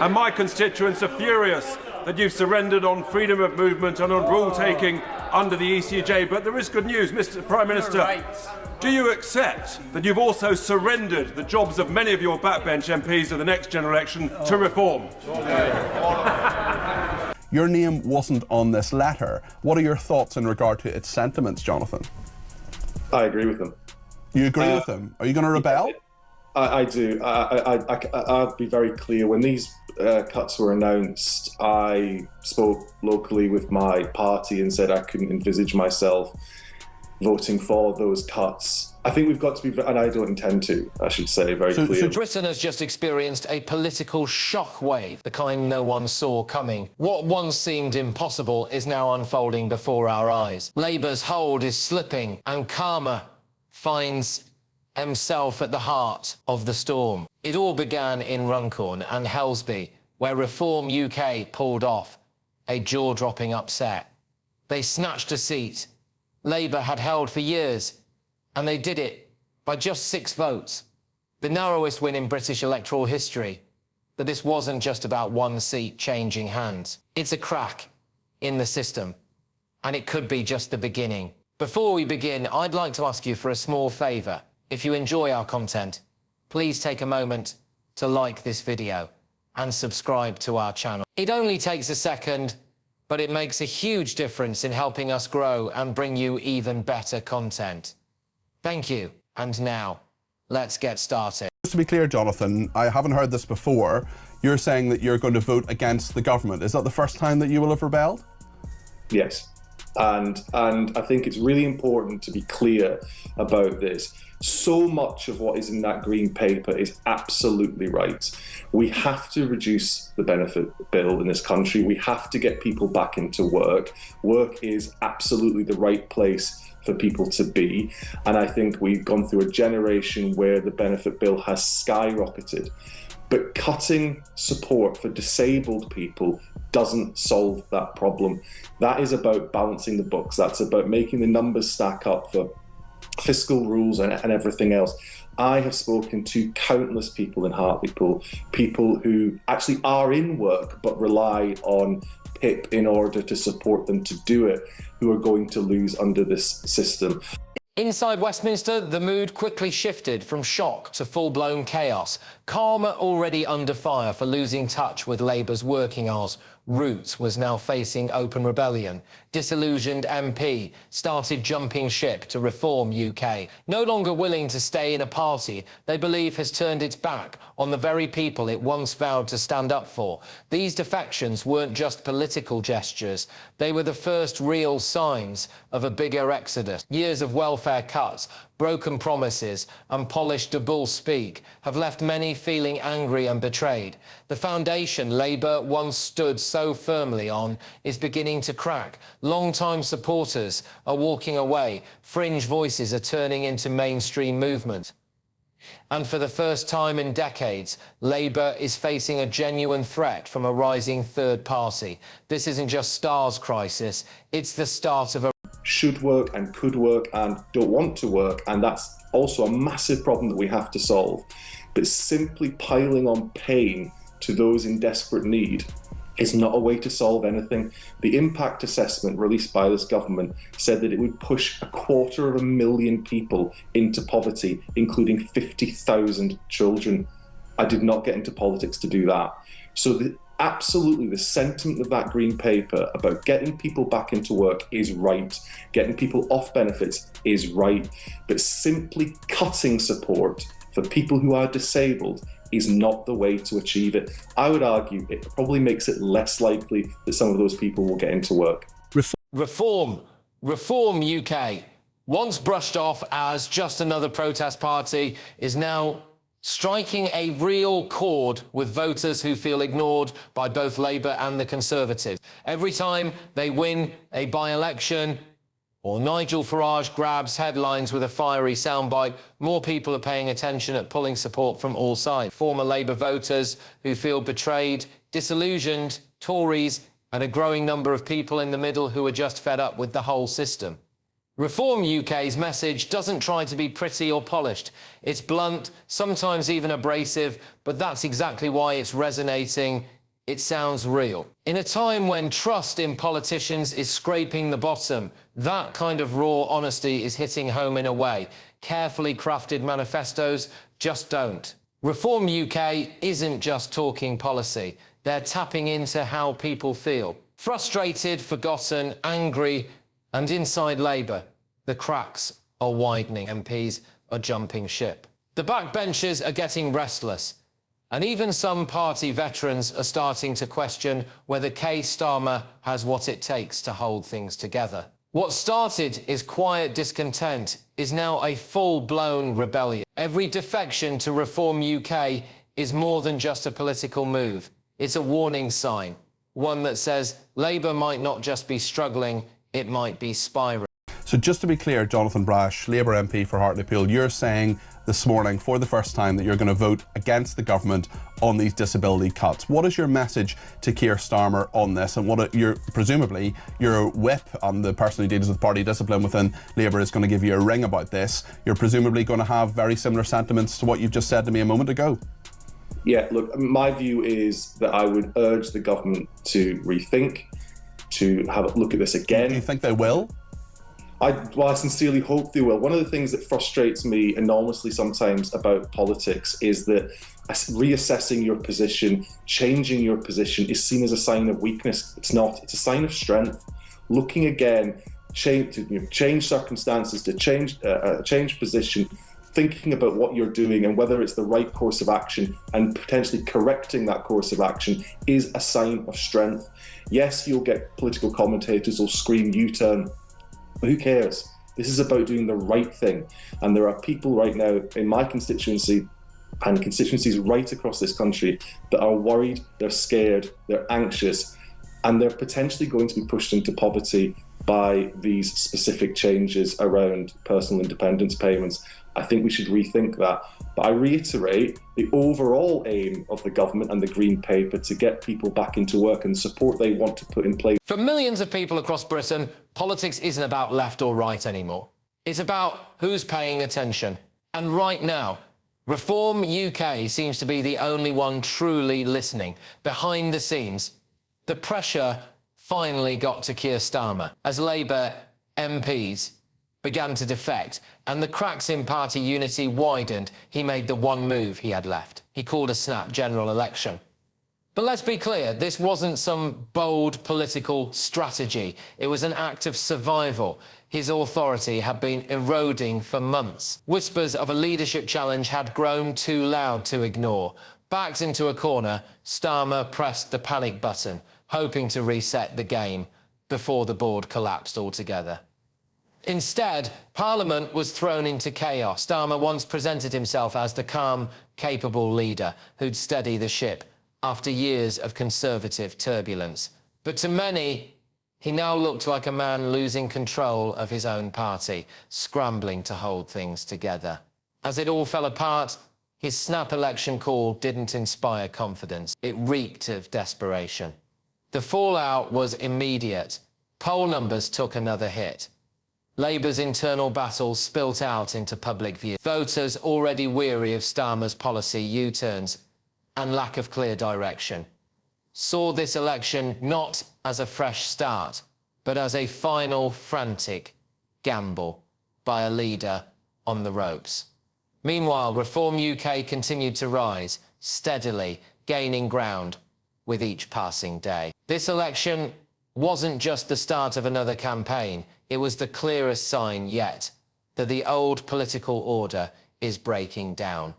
And my constituents are furious that you've surrendered on freedom of movement and on rule-taking under the ECJ. But there is good news, Mr. Prime Minister. Do you accept that you've also surrendered the jobs of many of your backbench MPs in the next general election to reform? Your name wasn't on this letter. What are your thoughts in regard to its sentiments, Jonathan? I agree with them. You agree with them? Are you going to rebel? I do. I'll be very clear. When these cuts were announced, I spoke locally with my party and said I couldn't envisage myself voting for those cuts. I think we've got to be, and I don't intend to, I should say, very clear. Britain has just experienced a political shockwave, the kind no one saw coming. What once seemed impossible is now unfolding before our eyes. Labour's hold is slipping, and Starmer finds himself at the heart of the storm. It all began in Runcorn and Helsby, where Reform UK pulled off a jaw-dropping upset. They snatched a seat Labour had held for years, and they did it by just 6 votes. The narrowest win in British electoral history. But this wasn't just about one seat changing hands. It's a crack in the system, and it could be just the beginning. Before we begin, I'd like to ask you for a small favour. If you enjoy our content, please take a moment to like this video and subscribe to our channel. It only takes a second, but it makes a huge difference in helping us grow and bring you even better content. Thank you. And now, let's get started. Just to be clear, Jonathan, I haven't heard this before. You're saying that you're going to vote against the government. Is that the first time that you will have rebelled? Yes. And I think it's really important to be clear about this. So much of what is in that green paper is absolutely right. We have to reduce the benefit bill in this country. We have to get people back into work. Work is absolutely the right place for people to be. And I think we've gone through a generation where the benefit bill has skyrocketed. But cutting support for disabled people doesn't solve that problem. That is about balancing the books. That's about making the numbers stack up for fiscal rules and everything else. I have spoken to countless people in Hartlepool, people who actually are in work but rely on PIP in order to support them to do it, who are going to lose under this system. Inside Westminster, the mood quickly shifted from shock to full-blown chaos. Starmer, already under fire for losing touch with Labour's working hours roots, was now facing open rebellion. Disillusioned MP started jumping ship to Reform UK. No longer willing to stay in a party they believe has turned its back on the very people it once vowed to stand up for. These defections weren't just political gestures. They were the first real signs of a bigger exodus. Years of welfare cuts, broken promises and polished double speak have left many feeling angry and betrayed. The foundation Labour once stood so firmly on is beginning to crack. Long-time supporters are walking away. Fringe voices are turning into mainstream movement. And for the first time in decades, Labour is facing a genuine threat from a rising third party. This isn't just Star's crisis, it's the start of a should work and could work and don't want to work, and that's also a massive problem that we have to solve. But simply piling on pain to those in desperate need is not a way to solve anything. The impact assessment released by this government said that it would push 250,000 people into poverty, including 50,000 children. I did not get into politics to do that. So absolutely, the sentiment of that green paper about getting people back into work is right. Getting people off benefits is right. But simply cutting support for people who are disabled is not the way to achieve it. I would argue it probably makes it less likely that some of those people will get into work. Reform UK, once brushed off as just another protest party, is now striking a real chord with voters who feel ignored by both Labour and the Conservatives. Every time they win a by-election or Nigel Farage grabs headlines with a fiery soundbite, more people are paying attention at pulling support from all sides. Former Labour voters who feel betrayed, disillusioned, Tories, and a growing number of people in the middle who are just fed up with the whole system. Reform UK's message doesn't try to be pretty or polished. It's blunt, sometimes even abrasive, but that's exactly why it's resonating. It sounds real. In a time when trust in politicians is scraping the bottom, that kind of raw honesty is hitting home in a way. Carefully crafted manifestos just don't. Reform UK isn't just talking policy. They're tapping into how people feel. Frustrated, forgotten, angry, and inside Labour, the cracks are widening. MPs are jumping ship. The backbenchers are getting restless. And even some party veterans are starting to question whether Starmer has what it takes to hold things together. What started as quiet discontent is now a full-blown rebellion. Every defection to Reform UK is more than just a political move. It's a warning sign, one that says Labour might not just be struggling, it might be spiralling. So just to be clear, Jonathan Brash, Labour MP for Hartlepool, you're saying this morning for the first time that you're going to vote against the government on these disability cuts. What is your message to Keir Starmer on this, and what presumably your whip and the person who deals with party discipline within Labour is going to give you a ring about this? You're presumably going to have very similar sentiments to what you've just said to me a moment ago. Yeah, look, my view is that I would urge the government to rethink, to have a look at this again. Do you think they will? I sincerely hope they will. One of the things that frustrates me enormously sometimes about politics is that reassessing your position, changing your position is seen as a sign of weakness. It's not. It's a sign of strength. Looking again, change circumstances, to change position, thinking about what you're doing and whether it's the right course of action and potentially correcting that course of action is a sign of strength. Yes, you'll get political commentators who'll scream U-turn, but who cares? This is about doing the right thing. And there are people right now in my constituency and constituencies right across this country that are worried, they're scared, they're anxious, and they're potentially going to be pushed into poverty by these specific changes around personal independence payments. I think we should rethink that. But I reiterate the overall aim of the government and the Green Paper to get people back into work and support they want to put in place. For millions of people across Britain, politics isn't about left or right anymore. It's about who's paying attention. And right now, Reform UK seems to be the only one truly listening. Behind the scenes, the pressure finally got to Keir Starmer as Labour MPs began to defect and the cracks in party unity widened. He made the one move he had left. He called a snap general election. But let's be clear, this wasn't some bold political strategy. It was an act of survival. His authority had been eroding for months. Whispers of a leadership challenge had grown too loud to ignore. Backed into a corner, Starmer pressed the panic button, hoping to reset the game before the board collapsed altogether. Instead, Parliament was thrown into chaos. Starmer once presented himself as the calm, capable leader who'd steady the ship after years of Conservative turbulence. But to many, he now looked like a man losing control of his own party, scrambling to hold things together. As it all fell apart, his snap election call didn't inspire confidence. It reeked of desperation. The fallout was immediate. Poll numbers took another hit. Labour's internal battles spilt out into public view. Voters, already weary of Starmer's policy U-turns and lack of clear direction, saw this election not as a fresh start, but as a final frantic gamble by a leader on the ropes. Meanwhile, Reform UK continued to rise, steadily gaining ground with each passing day. This election wasn't just the start of another campaign. It was the clearest sign yet that the old political order is breaking down.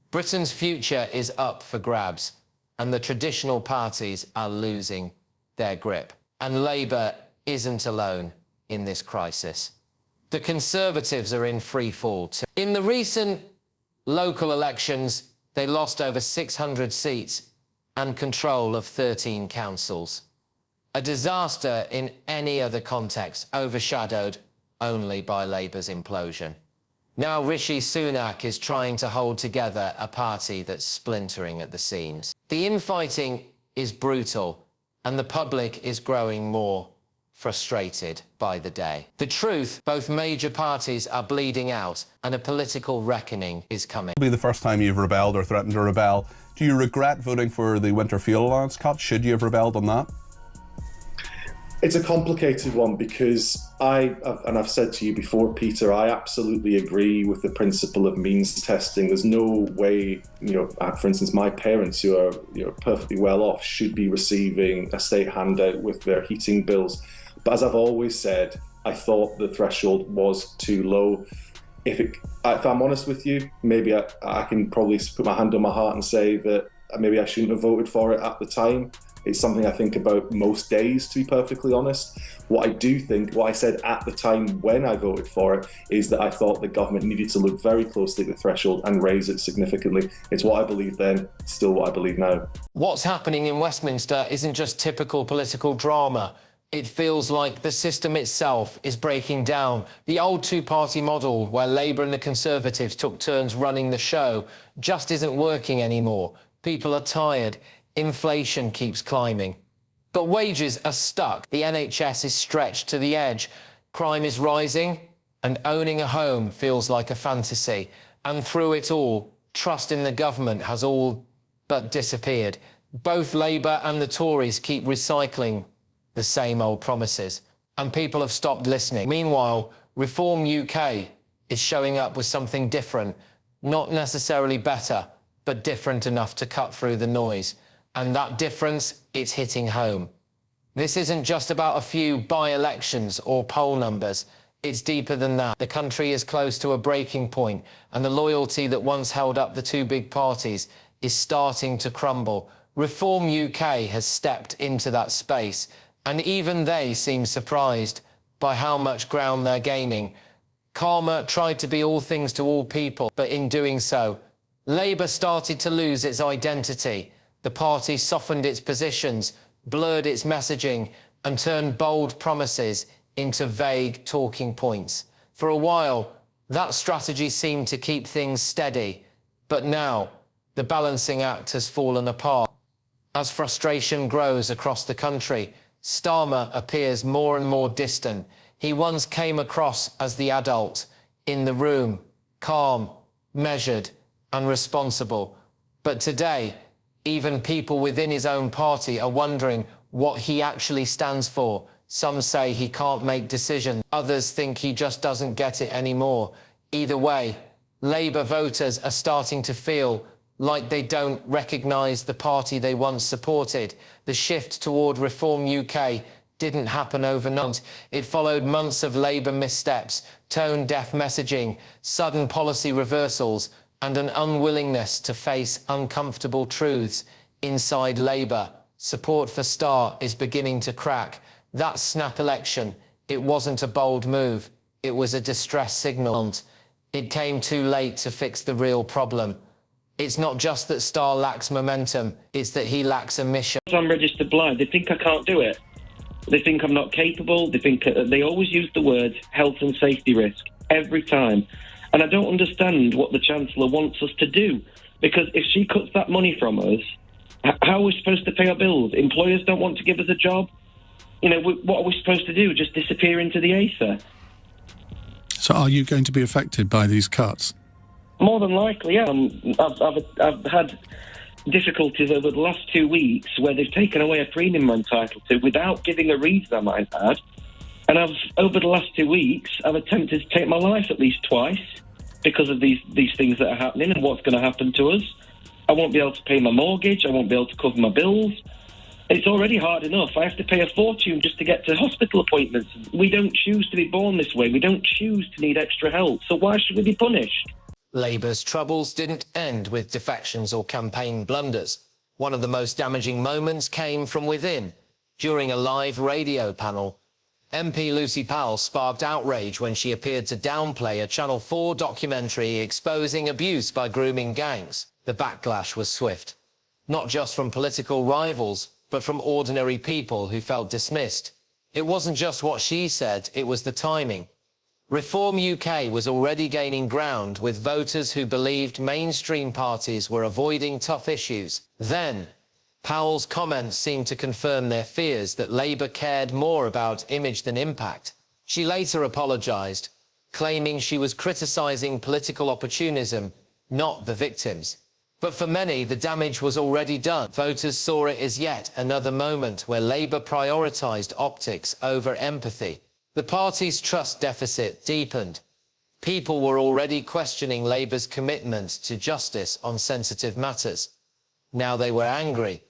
Britain's future is up for grabs, and the traditional parties are losing their grip. And Labour isn't alone in this crisis. The Conservatives are in free fall too. In the recent local elections, they lost over 600 seats and control of 13 councils. A disaster in any other context, overshadowed only by Labour's implosion. Now Rishi Sunak is trying to hold together a party that's splintering at the seams. The infighting is brutal, and the public is growing more frustrated by the day. The truth, both major parties are bleeding out and a political reckoning is coming. It'll be the first time you've rebelled or threatened to rebel. Do you regret voting for the winter fuel allowance cut? Should you have rebelled on that? It's a complicated one because I've said to you before, Peter, I absolutely agree with the principle of means testing. There's no way, for instance, my parents who are perfectly well off should be receiving a state handout with their heating bills. But as I've always said, I thought the threshold was too low. If I'm honest with you, maybe I can probably put my hand on my heart and say that maybe I shouldn't have voted for it at the time. It's something I think about most days, to be perfectly honest. What I said at the time when I voted for it, is that I thought the government needed to look very closely at the threshold and raise it significantly. It's what I believed then, it's still what I believe now. What's happening in Westminster isn't just typical political drama. It feels like the system itself is breaking down. The old two-party model, where Labour and the Conservatives took turns running the show, just isn't working anymore. People are tired. Inflation keeps climbing. But wages are stuck. The NHS is stretched to the edge. Crime is rising, and owning a home feels like a fantasy. And through it all, trust in the government has all but disappeared. Both Labour and the Tories keep recycling the same old promises, and people have stopped listening. Meanwhile, Reform UK is showing up with something different, not necessarily better, but different enough to cut through the noise. And that difference, it's hitting home. This isn't just about a few by-elections or poll numbers. It's deeper than that. The country is close to a breaking point, and the loyalty that once held up the two big parties is starting to crumble. Reform UK has stepped into that space, and even they seem surprised by how much ground they're gaining. Starmer tried to be all things to all people, but in doing so, Labour started to lose its identity. The party softened its positions, blurred its messaging, and turned bold promises into vague talking points. For a while, that strategy seemed to keep things steady, but now the balancing act has fallen apart. As frustration grows across the country, Starmer appears more and more distant. He once came across as the adult in the room, calm, measured, and responsible. But today, even people within his own party are wondering what he actually stands for. Some say he can't make decisions. Others think he just doesn't get it anymore. Either way, Labour voters are starting to feel like they don't recognise the party they once supported. The shift toward Reform UK didn't happen overnight. It followed months of Labour missteps, tone-deaf messaging, sudden policy reversals, and an unwillingness to face uncomfortable truths. Inside Labour, support for Starr is beginning to crack. That snap election, it wasn't a bold move, it was a distress signal. It came too late to fix the real problem. It's not just that Starr lacks momentum, it's that he lacks a mission. I'm registered blind. They think I can't do it. They think I'm not capable. They always use the words health and safety risk every time. And I don't understand what the Chancellor wants us to do, because if she cuts that money from us, how are we supposed to pay our bills? Employers don't want to give us a job. What are we supposed to do? Just disappear into the aether? So are you going to be affected by these cuts? More than likely, yeah. I've had difficulties over the last 2 weeks where they've taken away a premium I'm entitled to without giving a reason I might add. And over the last 2 weeks, I've attempted to take my life at least twice because of these things that are happening and what's going to happen to us. I won't be able to pay my mortgage. I won't be able to cover my bills. It's already hard enough. I have to pay a fortune just to get to hospital appointments. We don't choose to be born this way. We don't choose to need extra help. So why should we be punished? Labour's troubles didn't end with defections or campaign blunders. One of the most damaging moments came from within. During a live radio panel, MP Lucy Powell sparked outrage when she appeared to downplay a Channel 4 documentary exposing abuse by grooming gangs. The backlash was swift, not just from political rivals, but from ordinary people who felt dismissed. It wasn't just what she said, it was the timing. Reform UK was already gaining ground with voters who believed mainstream parties were avoiding tough issues. Then, Powell's comments seemed to confirm their fears that Labour cared more about image than impact. She later apologised, claiming she was criticising political opportunism, not the victims. But for many, the damage was already done. Voters saw it as yet another moment where Labour prioritised optics over empathy. The party's trust deficit deepened. People were already questioning Labour's commitment to justice on sensitive matters. Now they were angry.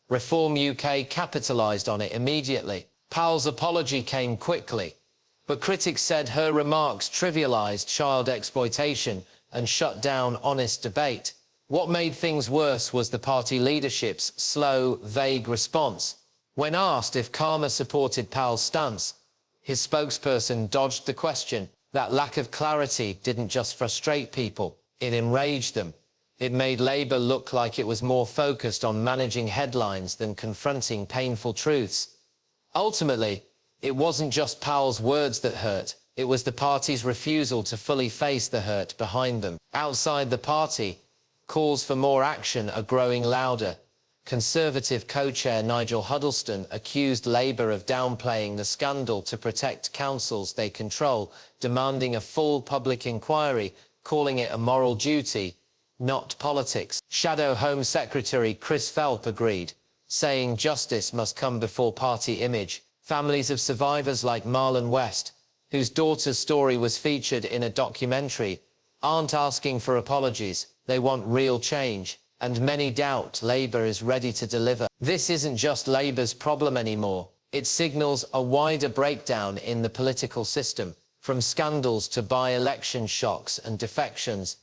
Reform UK capitalised on it immediately. Powell's apology came quickly, but critics said her remarks trivialised child exploitation and shut down honest debate. What made things worse was the party leadership's slow, vague response. When asked if Starmer supported Powell's stance, his spokesperson dodged the question. That lack of clarity didn't just frustrate people, it enraged them. It made Labour look like it was more focused on managing headlines than confronting painful truths. Ultimately, it wasn't just Powell's words that hurt, it was the party's refusal to fully face the hurt behind them. Outside the party, calls for more action are growing louder. Conservative co-chair Nigel Huddleston accused Labour of downplaying the scandal to protect councils they control, demanding a full public inquiry, calling it a moral duty, not politics. Shadow Home Secretary Chris Phelps agreed, saying justice must come before party image. Families of survivors like Marlon West, whose daughter's story was featured in a documentary, aren't asking for apologies. They want real change, and many doubt Labour is ready to deliver. This isn't just Labour's problem anymore. It signals a wider breakdown in the political system. From scandals to by-election shocks and defections,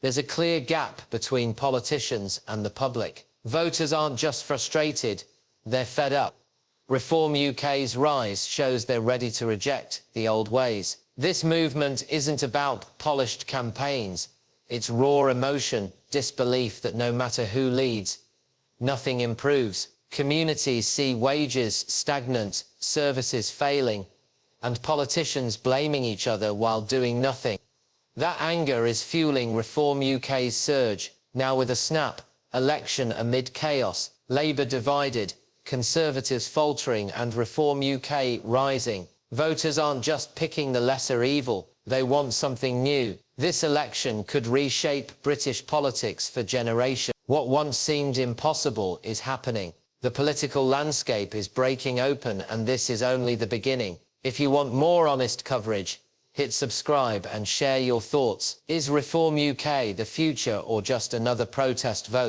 there's a clear gap between politicians and the public. Voters aren't just frustrated, they're fed up. Reform UK's rise shows they're ready to reject the old ways. This movement isn't about polished campaigns. It's raw emotion, disbelief that no matter who leads, nothing improves. Communities see wages stagnant, services failing, and politicians blaming each other while doing nothing. That anger is fueling Reform UK's surge. Now with a snap, election amid chaos, Labour divided, Conservatives faltering and Reform UK rising. Voters aren't just picking the lesser evil, they want something new. This election could reshape British politics for generations. What once seemed impossible is happening. The political landscape is breaking open, and this is only the beginning. If you want more honest coverage, hit subscribe and share your thoughts. Is Reform UK the future or just another protest vote?